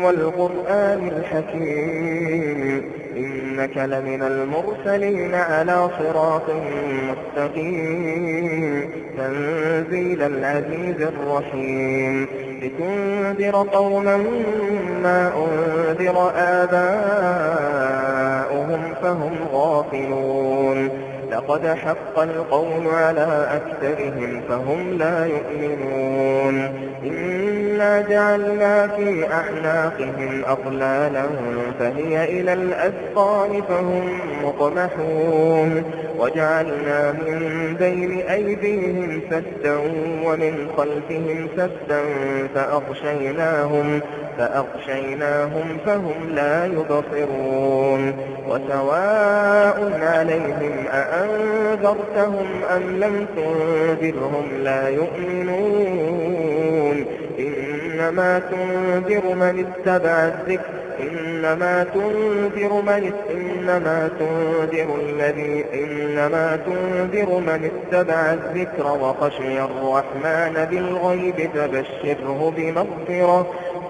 والقرآن الحكيم إنك لمن المرسلين على صراط مستقيم تنزيل العزيز الرحيم لتنذر قوما ما أنذر آباؤهم فهم غافلون لقد حق القول على أكثرهم فهم لا يؤمنون إنا جعلنا في أعناقهم أغلالا فهي إلى الأذقان فهم مقمحون وجعلنا من بين أيديهم سدا ومن خلفهم سدا فأغشيناهم فهم لا يبصرون وسواء عليهم أأنذرتهم أم لم تنذرهم لا يؤمنون إنما تنذر من اتبع الذكر وخشي الرحمن بالغيب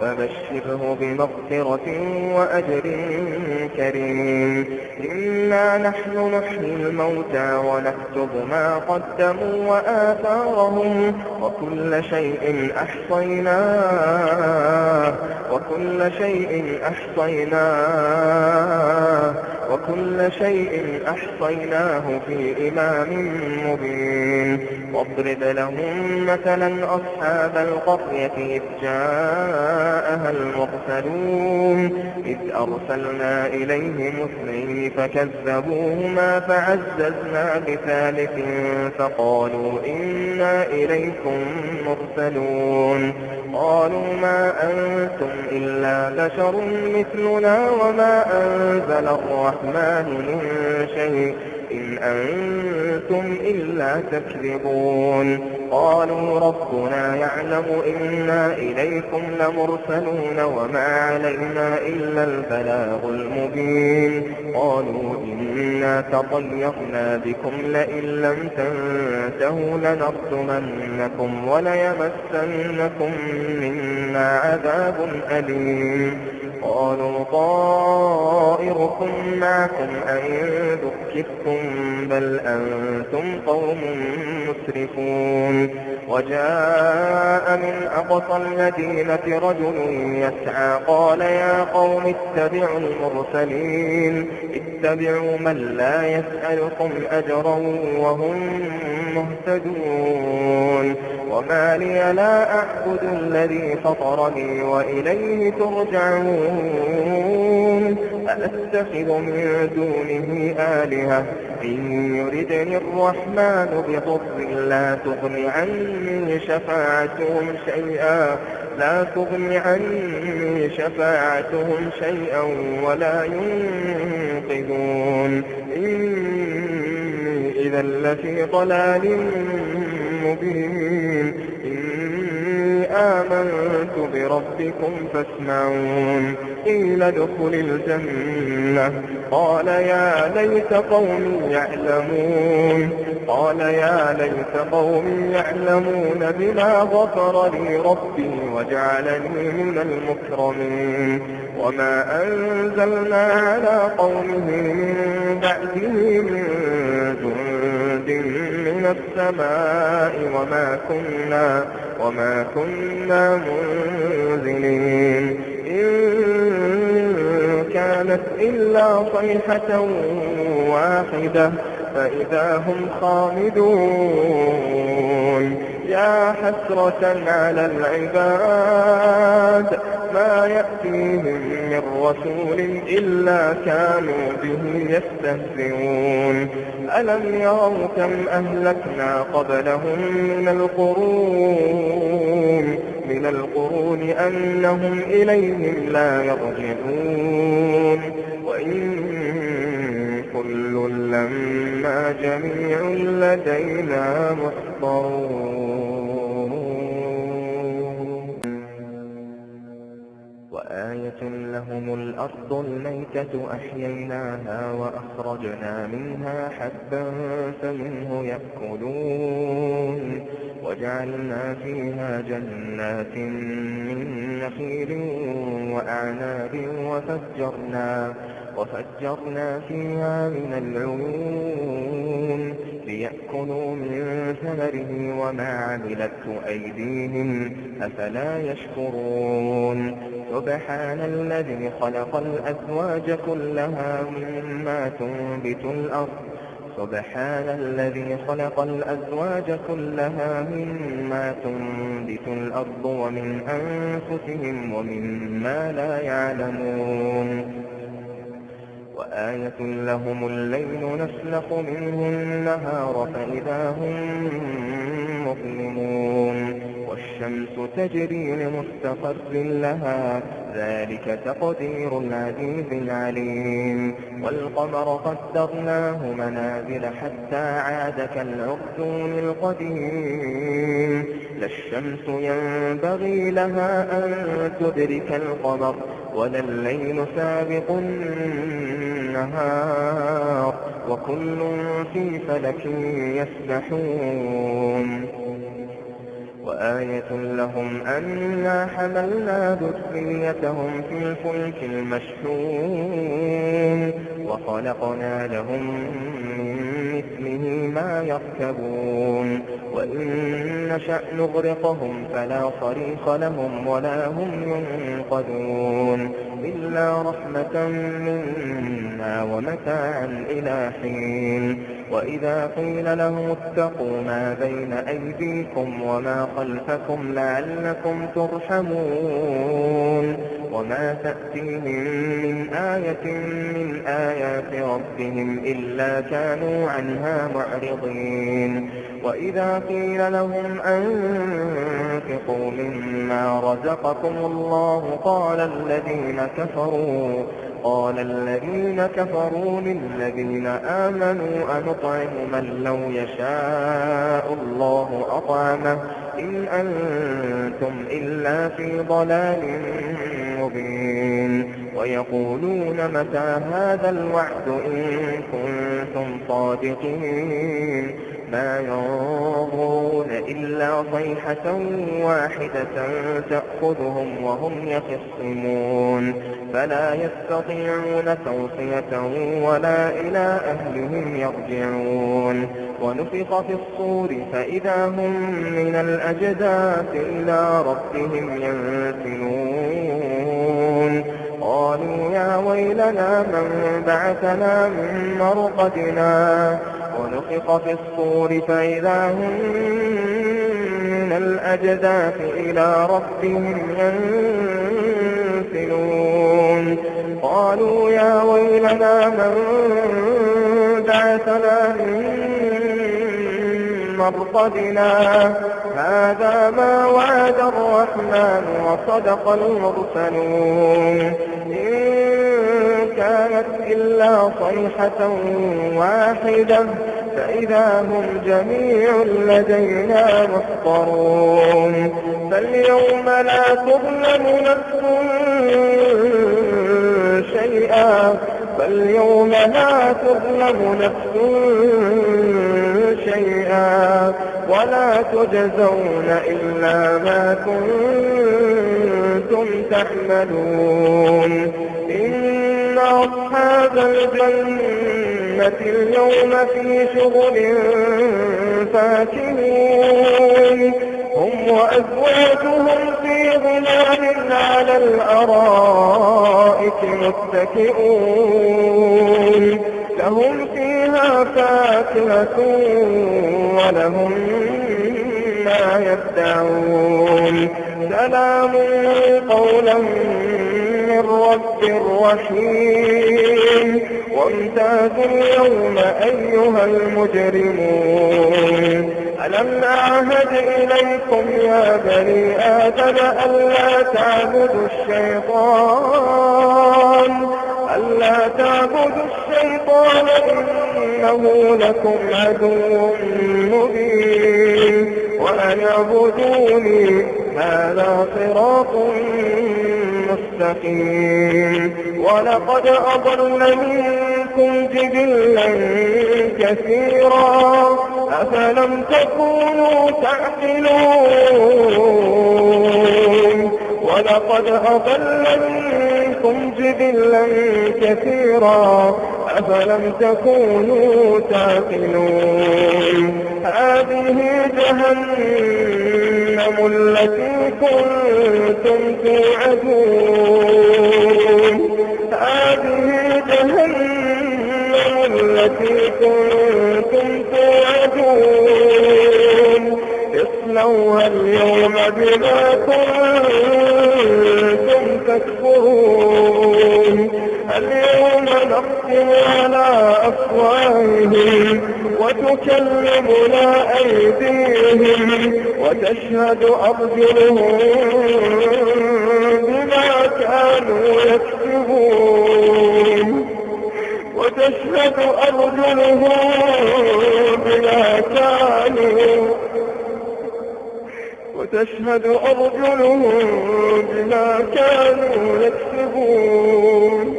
فبشره بمغفرة وأجر كريم إنا نحن نحيي الموتى ونكتب ما قدموا وآثارهم وكل شيء أحصيناه في إمام مبين واضرب لهم مثلا أصحاب القرية إذ جاءها المرسلون إذ أرسلنا إليهم 2 فكذبوهما فعززنا ب3 فقالوا إنا إليكم مرسلون قالوا ما أنتم إلا بشر مثلنا وما أنزل الرحمن من شيء إن أنتم إلا تكذبون قالوا ربنا يعلم إنا إليكم لمرسلون وما علينا إلا البلاغ المبين قالوا إنا تطيرنا بكم لئن لم تنتهوا لنرجمنكم وليمسنكم منا عذاب أليم قالوا طائركم معكم أئن ذكرتم بل أنتم قوم مسرفون وجاء من أقصى المدينة رجل يسعى قال يا قوم اتبعوا المرسلين اتبعوا من لا يسألكم أجرا وهم مهتدون وما لي لا أعبد الذي فطرني وإليه ترجعون أأتخذ من دونه آلهة إن يردني الرحمن بضر لا تغن عني شفاعتهم شيئا ولا ينقذون إني إذا لفي ضلال مبين إني آمنت بربكم فاسمعون قيل ادخل الجنة قال يا ليت قومي يعلمون بما غفر لي ربي وجعلني من المكرمين وما أنزلنا على قومه من بعده من جند من السماء وما كنا منزلين إن كانت إلا صيحة واحدة فإذا هم خامدون يا حسرة على العباد ما يأتيهم من رسول إلا كانوا به يستهزئون ألم يروا كم أهلكنا قبلهم من القرون أنهم إليهم لا يرجعون وإن كل لما جميع لدينا محضرون وآية لهم الأرض الميتة أحييناها وأخرجنا منها حبا فمنه يأكلون وجعلنا فيها جنات من نخيل وأعناب وفجرنا فيها من العيون ليأكلوا من ثمره وما عملته أيديهم أفلا يشكرون سبحان الذي خلق الأزواج كلها مما تنبت الأرض ومن أنفسهم ومما لا يعلمون وآية لهم الليل نسلخ منه النهار فإذا هم مظلمون والشمس تجري لمستقر لها ذلك تقدير العزيز العليم والقمر قدرناه منازل حتى عاد كالعرجون القديم لا الشمس ينبغي لها أن تدرك القمر ولا الليل سابق النهار وكل في فلك يسبحون وآية لهم أنا حملنا ذريتهم في الفلك المشحون وخلقنا لهم من مثله ما يركبون وإن نشأ نغرقهم فلا صريخ لهم ولا هم ينقذون إلا رحمة منا ومتاعا إلى حين وإذا قيل لهم اتقوا ما بين أيديكم وما خلفكم لعلكم ترحمون وما تأتيهم من آية من آيات ربهم إلا كانوا عنها معرضين وإذا قيل لهم أنفقوا مما رزقكم الله قال الذين كفروا للذين آمنوا أنطعم من لو يشاء الله أطعمه إن أنتم إلا في ضلال مبين ويقولون متى هذا الوعد إن كنتم صادقين ما ينظرون إلا صيحة واحدة تأخذهم وهم يخصمون فلا يستطيعون توصية ولا إلى أهلهم يرجعون ونفخ في الصور فإذا هم من الأجداث إلى ربهم ينسلون قالوا يا ويلنا من بعثنا من مرقدنا ونفخ في الصور فإذا هم من الأجداث إلى ربهم ينسلون قالوا يا ويلنا من بعثنا من مرقدنا هذا ما وعد الرحمن وصدق المرسلون إن كانت إلا صيحة واحدة فإذا هم جميع لدينا محضرون فاليوم لا تظلم نفس شيئا ولا تجزون إلا ما كنتم تعملون إن أصحاب الجنة اليوم في شغل فاكهون هم وأزواجهم في ظلال على الأرائك متكئون لهم فيها فاكهة ولهم ما يدعون سلام قولا من رب رحيم وامتازوا اليوم أيها المجرمون ألم أعهد إليكم يا بني آدم ألا تعبدوا الشيطان إنه لكم عدو مبين وأن اعبدوني هذا صراط مستقيم ولقد أضل منكم جبلا كثيرا أفلم تكونوا تعقلون ولقد أضل منكم جبلا كثيرا أفلم تكونوا تعقلون هذه جهنم التي كنتم توعدون هذه جهنم التي كنتم توعدون اصلوها اليوم بما كنتم تكفرون اليوم نختم على أفواههم وتكلمنا أيديهم وتشهد أرجلهم بما كانوا يكسبون وتشهد أرجلهم بما كانوا يكسبون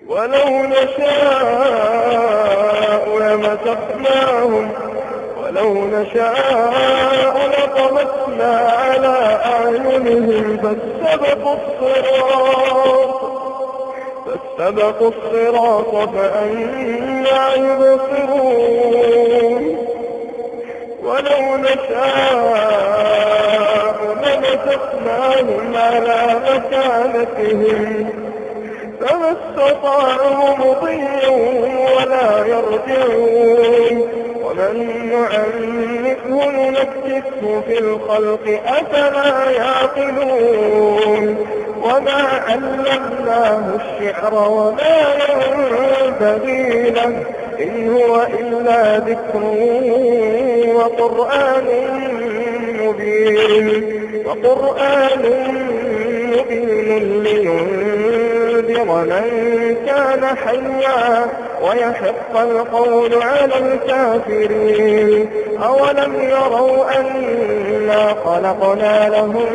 ولو نشاء لطمسنا على أعينهم فاستبقوا الصراط فأنى يبصرون ولو نشاء لمسخناهم على مكانتهم فما استطاعوا مضيا ولا يرجعون ومن نعمره ننكسه في الخلق أفلا يعقلون وما علمناه الشعر وما ينبغي له إن هو إلا ذكر وقرآن مبين لينذر من كان حيا ويحق القول على الكافرين أولم يروا أنا خلقنا لهم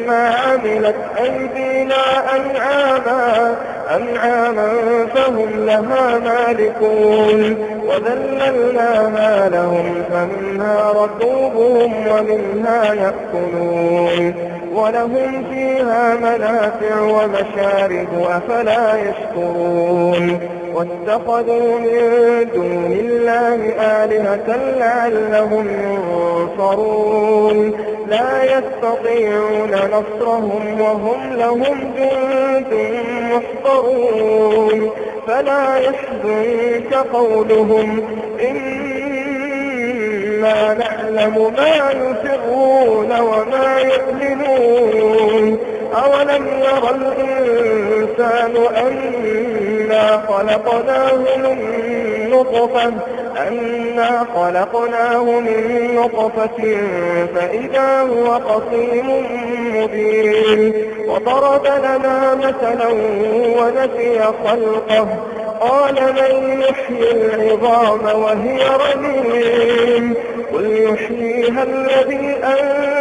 مما عملت أيدينا أنعاما فهم لها مالكون وذللناها لهم فمنها ركوبهم ومنها يأكلون ولهم فيها منافع ومشارب أفلا يشكرون واتخذوا من دون الله آلهة لعلهم ينصرون لا يستطيعون نصرهم وهم لهم جند محضرون فلا يحزنك قولهم إنا نعلم ما يسرون وما يعلنون أولم ير الإنسان أنا خلقناه من نطفة فإذا هو خصيم مبين وضرب لنا مثلا ونسي خلقه قال من يحيي العظام وهي رميم قل يحييها الذي أنشأها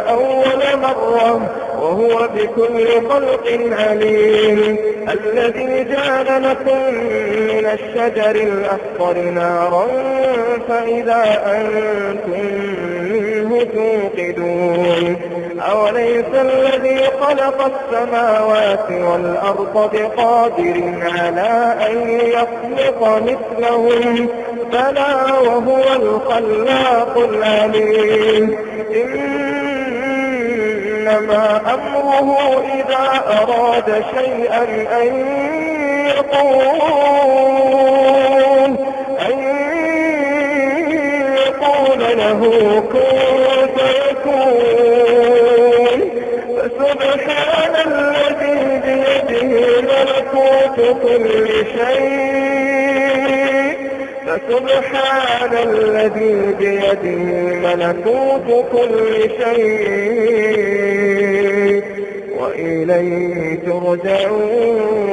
أول مرة وهو بكل خلق عليم الذي جعل لكم من الشجر الأخضر نارا فإذا أنتم منه توقدون أوليس الذي خلق السماوات والأرض بقادر على أن يخلق مثلهم بلى وهو الخلاق العليم إنما أمره إذا أراد شيئا أن يقول له كن فيكون فسبحان الذي بيده ملكوت كل شيء وإليه ترجعون.